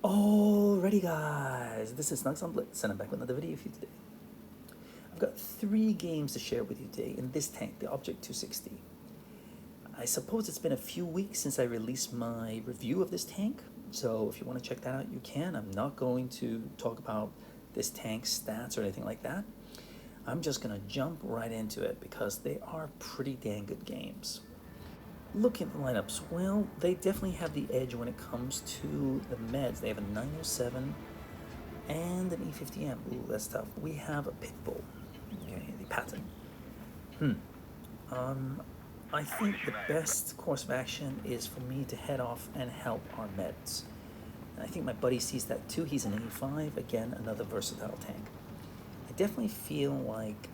Alrighty guys, this is snugsonblitz and I'm back with another video for you today. I've got 3 games to share with you today in this tank, the Object 260. I suppose it's been a few weeks since I released my review of this tank, so if you want to check that out you can. I'm not going to talk about this tank's stats or anything like that. I'm just going to jump right into it because they are pretty dang good games. Looking at the lineups, well, they definitely have the edge when it comes to the meds. They have a 907 and an E50M. Ooh, that's tough. We have a Pitbull. Okay, the Patton. I think the best course of action is for me to head off and help our meds. And I think my buddy sees that too. He's an 85, again, another versatile tank. I definitely feel like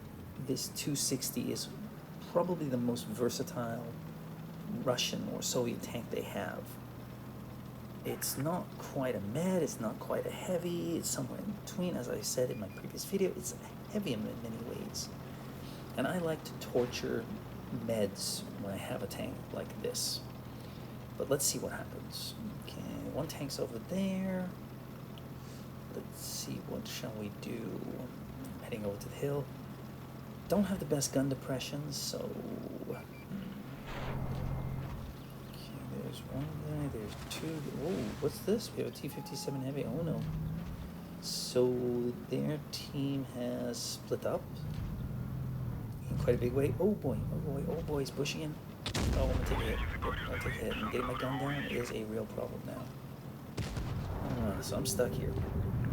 this 260 is probably the most versatile Russian or Soviet tank they have. It's not quite a med, it's not quite a heavy, it's somewhere in between. As I said in my previous video, it's heavy in many ways. And I like to torture meds when I have a tank like this. But let's see what happens. Okay, one tank's over there. Let's see, what shall we do? I'm heading over to the hill. Don't have the best gun depressions, so there's one guy, there's 2. Oh, what's this? We have a T-57 Heavy. Oh no. So their team has split up in quite a big way. Oh boy, oh boy, oh boy, he's pushing in. Oh, I'm gonna take a hit. I'll take a hit. And getting my gun down is a real problem now. So I'm stuck here.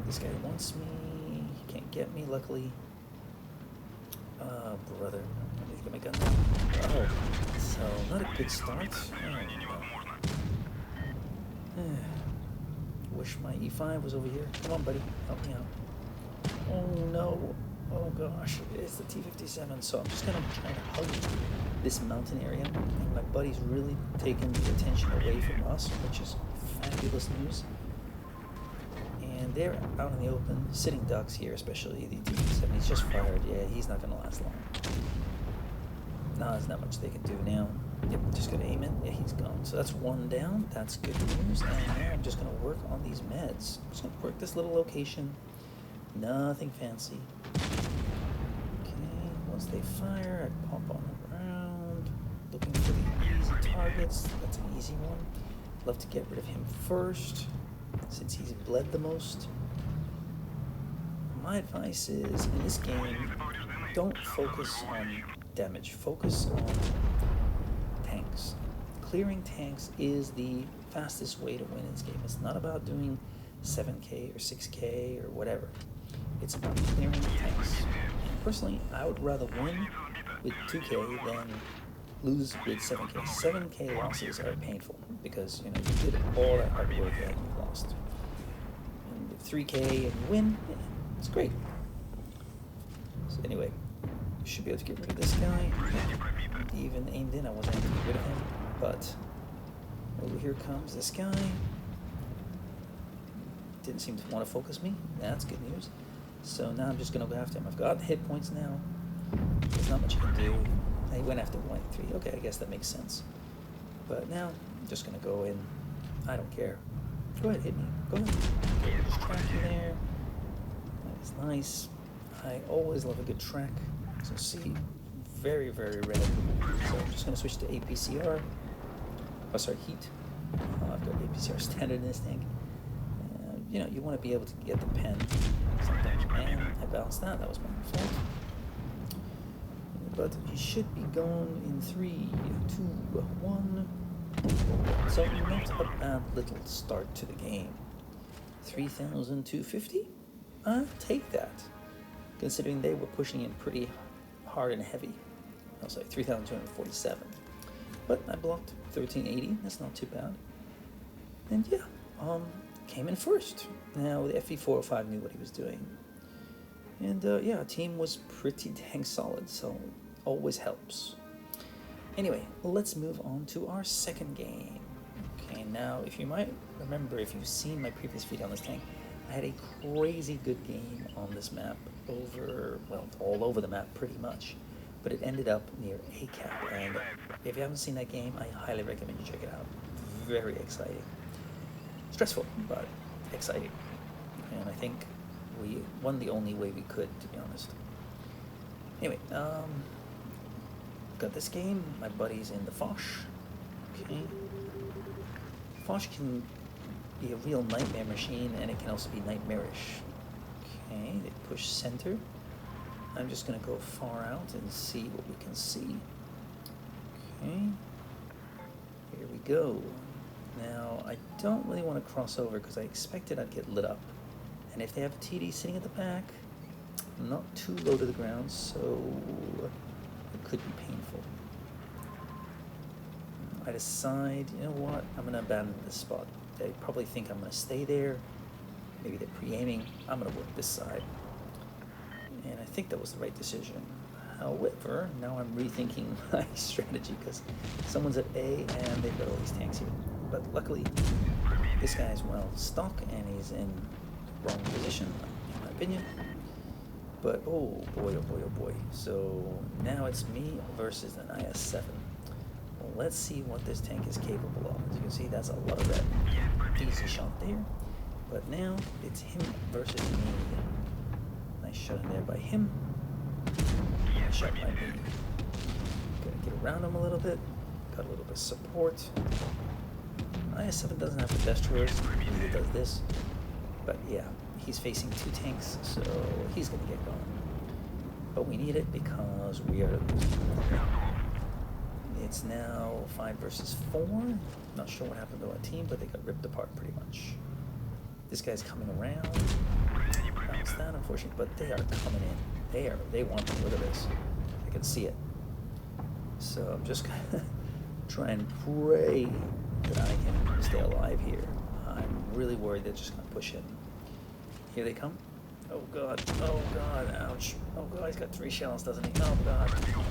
This guy wants me. He can't get me, luckily. Oh, brother. I need to get my gun down. Oh, so not a good start. Wish my E5 was over here. Come on, buddy. Help me out. Oh, no. Oh, gosh. It's the T-57. So I'm just going to try to hug this mountain area. And my buddy's really taken the attention away from us, which is fabulous news. And they're out in the open, sitting ducks here, especially the T-57. He's just fired. Yeah, he's not going to last long. No, there's not much they can do now. Yep, just gonna aim it. Yeah, he's gone. So that's 1 down. That's good news. And now I'm just gonna work on these meds. I'm just gonna work this little location. Nothing fancy. Okay, once they fire, I pop on the ground. Looking for the easy targets. That's an easy one. Love to get rid of him first, since he's bled the most. My advice is, in this game, don't focus on damage. Focus on tanks. Clearing tanks is the fastest way to win in this game. It's not about doing 7k or 6k or whatever. It's about clearing tanks. And personally, I would rather win with 2k than lose with 7k. 7k losses are painful because you did all that hard work and you lost. And with 3k and you win, yeah, it's great. So anyway, should be able to get rid of this guy. Even aimed in, I wasn't able to get rid of him, but over here comes this guy. Didn't seem to want to focus me. That's good news. So now I'm just going to go after him. I've got hit points now. There's not much you can do. He went after 183. Okay, I guess that makes sense. But now I'm just going to go in. I don't care. Go ahead, hit me. Go ahead. Okay, just track you there. That was nice. I always love a good track. So see, very, very red. So I'm just going to switch to APCR. Oh, sorry, heat. I've got APCR standard in this tank. You want to be able to get the pen sometimes. And I bounced that. That was my fault. But he should be going in 3, 2, 1. So not a bad little start to the game. 3,250? I'll take that, considering they were pushing in pretty hard and heavy. I was like 3,247. But I blocked 1,380. That's not too bad. And yeah, came in first. Now the FE405 knew what he was doing. And yeah, our team was pretty dang solid, so always helps. Anyway, let's move on to our second game. Okay, now if you might remember, if you've seen my previous video on this tank, I had a crazy good game on this map all over the map pretty much. But it ended up near ACAP, and if you haven't seen that game, I highly recommend you check it out. Very exciting. Stressful, but exciting. And I think we won the only way we could, to be honest. Anyway, got this game. My buddy's in the Foch. Okay. Foch can be a real nightmare machine, and it can also be nightmarish. Okay, they push center. I'm just going to go far out and see what we can see. Okay, here we go. Now, I don't really want to cross over because I expected I'd get lit up. And if they have a TD sitting at the back, I'm not too low to the ground, so it could be painful. I decide, you know what, I'm going to abandon this spot. They probably think I'm going to stay there. Maybe they're pre-aiming. I'm going to work this side. And I think that was the right decision. However, now I'm rethinking my strategy because someone's at A and they've got all these tanks here. But luckily, this guy is well stuck and he's in the wrong position, in my opinion. But oh boy, oh boy, oh boy. So now it's me versus an IS-7. Well, let's see what this tank is capable of. As you can see, that's a lot of red. Easy shot there. But now it's him versus me. Nice shot in there by him. Nice shot by me. Gonna get around him a little bit. Got a little bit of support. IS-7 doesn't have the best rollers. He does this. But yeah, he's facing two tanks, so he's gonna get going. But we need it because we are losing. It's now 5 versus 4. Not sure what happened to our team, but they got ripped apart pretty much. This guy's coming around. Bounce that, unfortunately, but they are coming in. They want to. Look at this. I can see it. So I'm just gonna try and pray that I can stay alive here. I'm really worried they're just gonna push in. Here they come. Oh god. Oh god. Ouch. Oh god. He's got 3 shells, doesn't he? Oh god.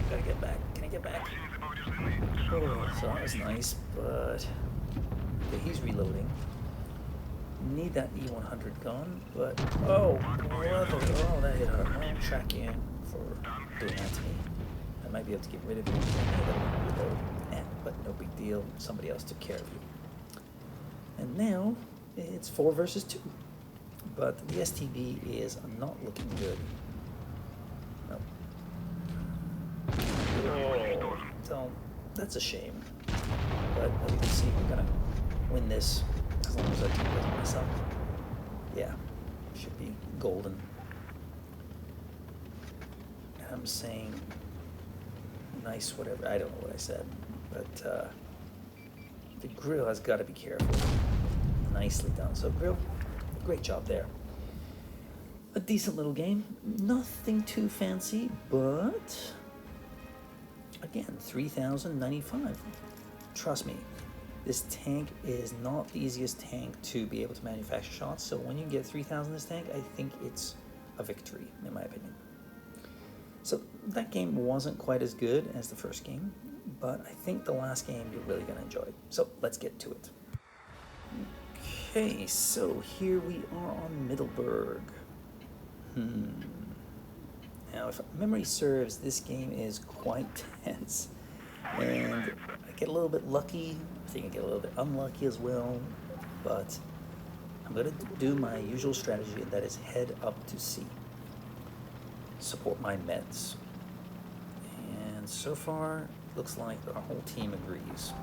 Gotta get back. Can I get back? Oh, so that was nice, but okay, he's reloading. Need that E100 gun, but oh brother, oh that hit hard. I'll track you for doing that to me. I might be able to get rid of you. But no big deal. Somebody else took care of you. And now it's 4 versus 2. But the STB is not looking good. No. Oh, so that's a shame. But as you can see, we're gonna win this as long as I keep it myself. Yeah, should be golden. I'm saying nice, whatever. I don't know what I said, but the grill has got to be careful. Nicely done. So grill, great job there. A decent little game. Nothing too fancy, but again, 3,095. Trust me, this tank is not the easiest tank to be able to manufacture shots. So when you get 3,000 this tank, I think it's a victory, in my opinion. So that game wasn't quite as good as the first game, but I think the last game you're really going to enjoy. So let's get to it. Okay, so here we are on Middleburg. Now, if memory serves, this game is quite tense. And I get a little bit lucky. I think I get a little bit unlucky as well. But I'm going to do my usual strategy, and that is head up to C. Support my meds. And so far, looks like our whole team agrees.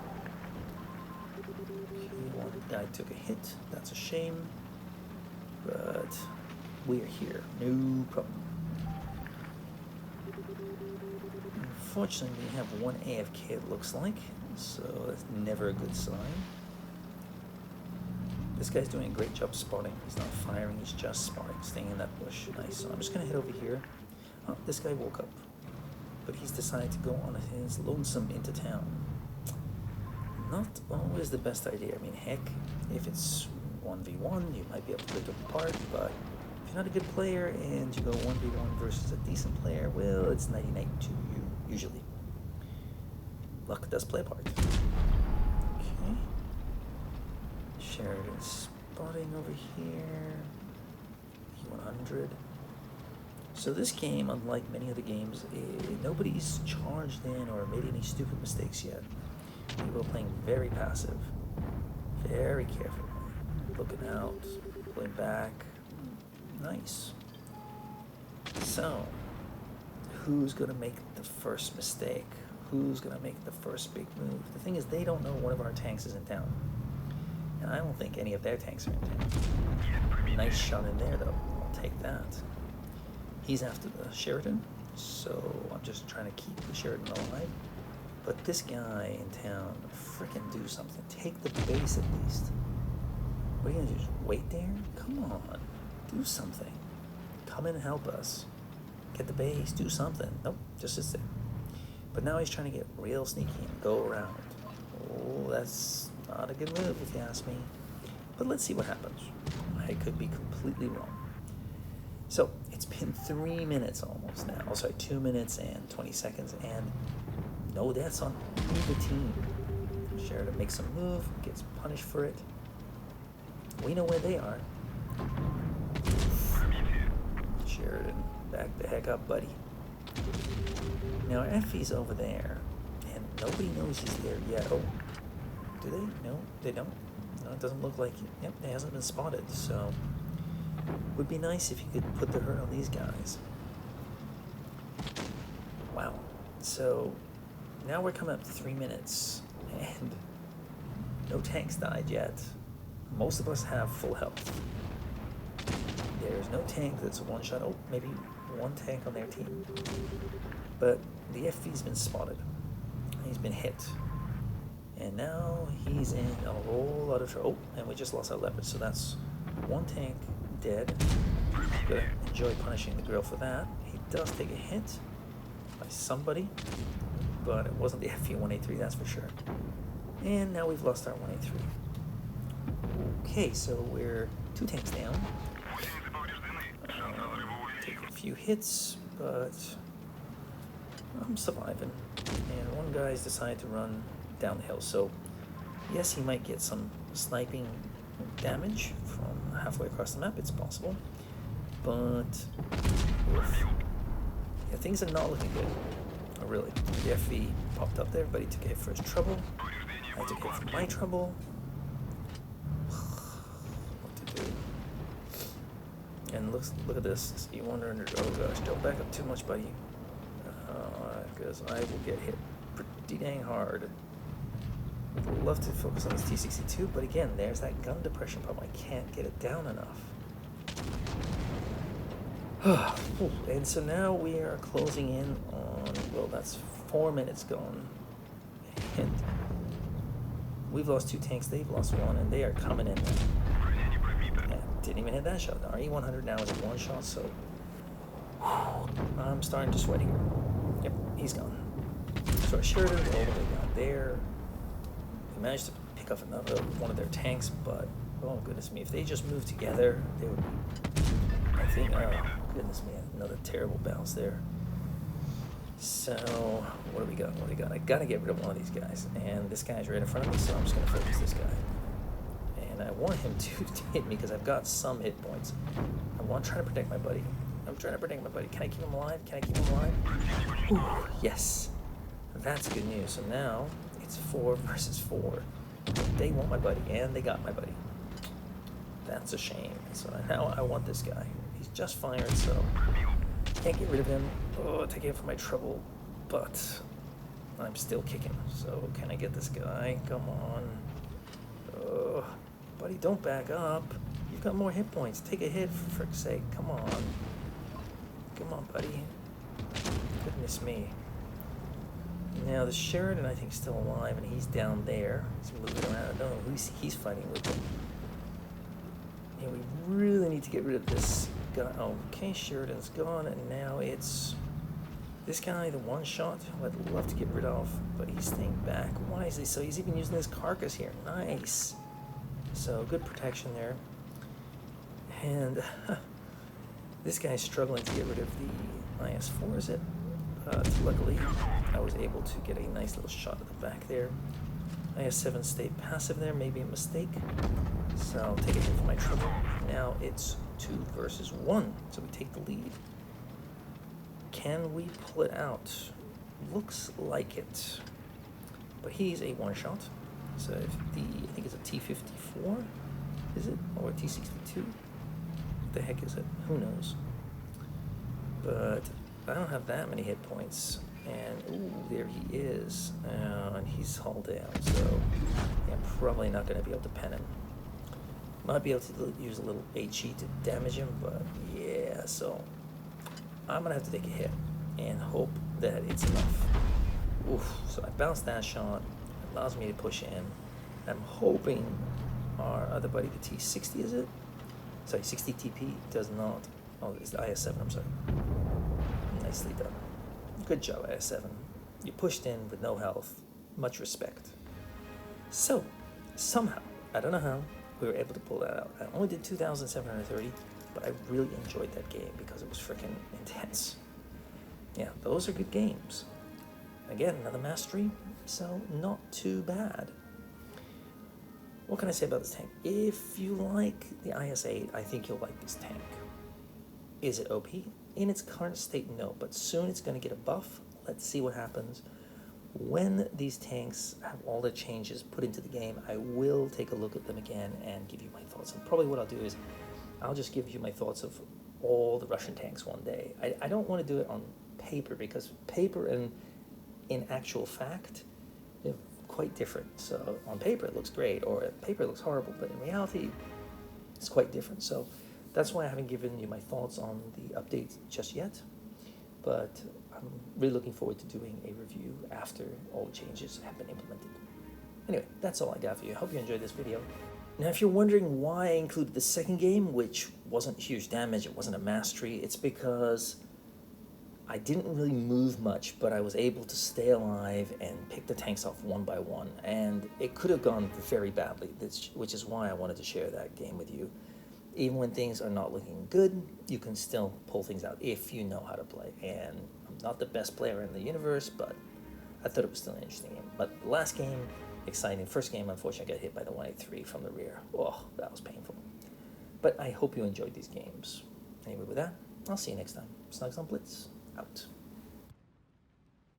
Okay, one guy took a hit. That's a shame. But we're here. No problem. Unfortunately, we have one AFK, it looks like. So that's never a good sign. This guy's doing a great job spotting. He's not firing, he's just spotting, staying in that bush. Nice. So I'm just going to head over here. Oh, this guy woke up. But he's decided to go on his lonesome into town. Not always the best idea. I mean, heck, if it's 1v1, you might be able to pick it apart, but if you're not a good player and you go 1v1 versus a decent player, well, it's 99 to you, usually. Luck does play a part. Okay. Sheridan's spotting over here. E100. So this game, unlike many other games, nobody's charged in or made any stupid mistakes yet. People are playing very passive, very careful, looking out, Pulling back. Nice. So, who's going to make the first mistake? Who's going to make the first big move? The thing is, they don't know one of our tanks is in town. And I don't think any of their tanks are in town. Nice shot in there, though. I'll take that. He's after the Sheridan, so I'm just trying to keep the Sheridan alive. But this guy in town, frickin' do something. Take the base at least. What are you gonna do, just wait there? Come on, do something. Come in and help us. Get the base, do something. Nope, just sits there. But now he's trying to get real sneaky and go around. Oh, that's not a good move if you ask me. But let's see what happens. I could be completely wrong. So, it's been 3 minutes almost now. Oh, sorry, 2 minutes and 20 seconds, and no deaths on either team. Sheridan makes a move, gets punished for it. We know where they are. Sheridan, back the heck up, buddy. Now, Effie's over there, and nobody knows he's there yet. Oh, do they? No, they don't. No, it doesn't look like it. Yep, it hasn't been spotted, so would be nice if you could put the hurt on these guys. Wow. So now we're coming up to 3 minutes, and no tanks died yet. Most of us have full health. There's no tank that's a one-shot. Oh, maybe one tank on their team. But the FV's been spotted. He's been hit. And now he's in a whole lot of trouble. Oh, and we just lost our leopard, so that's one tank dead. Gonna enjoy punishing the grill for that. He does take a hit by somebody, but it wasn't the FV-183, that's for sure. And now we've lost our 183. Okay, so we're 2 tanks down. Taking a few hits, but I'm surviving. And one guy's decided to run down the hill, so yes, he might get some sniping damage from halfway across the map, it's possible. But yeah, things are not looking good. Oh, really. The FV popped up there, but he took a hit for his trouble. I took a hit for my trouble. What to do? And look at this. E100. Oh gosh, don't back up too much, buddy. Because I will get hit pretty dang hard. I'd love to focus on this T62, but again, there's that gun depression problem. I can't get it down enough. And so now we are closing in on, well, that's 4 minutes gone. And we've lost 2 tanks, they've lost 1, and they are coming in now. Yeah, didn't even hit that shot. Our E100 now is a 1 shot, so I'm starting to sweat here. Yep, he's gone. So our Sheridan's all the way down there. We managed to pick up another one of their tanks, but oh goodness me, if they just moved together, they would, I think, oh goodness me, another terrible bounce there. So what do we got? What do we got? I gotta get rid of one of these guys, and this guy's right in front of me, so I'm just gonna focus this guy. And I want him to hit me because I've got some hit points. I want to try to protect my buddy. I'm trying to protect my buddy. Can I keep him alive? Can I keep him alive? Ooh, yes. That's good news. So now it's 4 versus 4. They want my buddy, and they got my buddy. That's a shame. So now I want this guy. He's just firing, so can't get rid of him. Oh, take him for my trouble, but I'm still kicking. So can I get this guy? Come on. Oh, buddy, don't back up. You've got more hit points. Take a hit, for frick's sake. Come on. Come on, buddy. Goodness me. Now, the Sheridan, I think, is still alive, and he's down there. He's moving around. I don't know who he's fighting with. And we really need to get rid of this guy. Oh, okay, Sheridan's gone, and now it's this guy, the 1 shot, who I'd love to get rid of, but he's staying back. Why is he? So he's even using his carcass here. Nice. So, good protection there. And this guy's struggling to get rid of the IS-4, is it? Luckily, I was able to get a nice little shot at the back there. IS-7 stayed passive there, maybe a mistake. So I'll take a hit for my trouble. Now it's 2 versus 1, so we take the lead. Can we pull it out? Looks like it. But he's a 1 shot. So if I think it's a T-54. is it? Or T62? What the heck is it? Who knows? But I don't have that many hit points. And, ooh, there he is. And he's hull down, so yeah, I'm probably not going to be able to pen him. Might be able to use a little HE to damage him, but yeah, so I'm going to have to take a hit and hope that it's enough. Oof, so I bounced that shot. It allows me to push in. I'm hoping our other buddy, the T60, is it? Sorry, 60 TP does not. Oh, it's the IS7, I'm sorry. Nicely done. Good job, IS7. You pushed in with no health. Much respect. So, somehow, I don't know how, we were able to pull that out. I only did 2,730, but I really enjoyed that game because it was freaking intense. Yeah, those are good games. Again, another mastery, so not too bad. What can I say about this tank? If you like the IS-8, I think you'll like this tank. Is it OP? In its current state, no, but soon it's going to get a buff. Let's see what happens. When these tanks have all the changes put into the game, I will take a look at them again and give you my thoughts. And probably what I'll do is I'll just give you my thoughts of all the Russian tanks one day. I don't want to do it on paper because paper and in actual fact, they're quite different. So on paper it looks great, or paper looks horrible, but in reality it's quite different. So that's why I haven't given you my thoughts on the update just yet, but I'm really looking forward to doing a review after all the changes have been implemented. Anyway, that's all I got for you. I hope you enjoyed this video. Now, if you're wondering why I included the second game, which wasn't huge damage, it wasn't a mastery, it's because I didn't really move much, but I was able to stay alive and pick the tanks off one by one, and it could have gone very badly, which is why I wanted to share that game with you. Even when things are not looking good, you can still pull things out if you know how to play. And I'm not the best player in the universe, but I thought it was still an interesting game. But the last game, exciting. First game, unfortunately, I got hit by the 183 from the rear. Oh, that was painful. But I hope you enjoyed these games. Anyway, with that, I'll see you next time. Snugs on Blitz, out.